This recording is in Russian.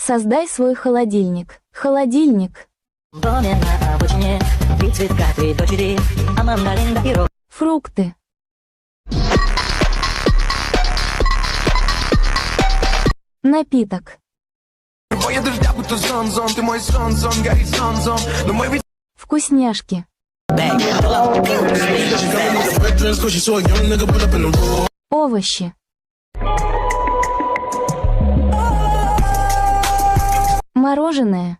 Создай свой холодильник. Холодильник. В доме на обочине 3 цветка, 3 дочери, а мандарин пирог. Фрукты. Напиток. Боя дождя, будто зон, ты мой сон, горит сон, но мой ведь... Вкусняшки. Овощи. Мороженое.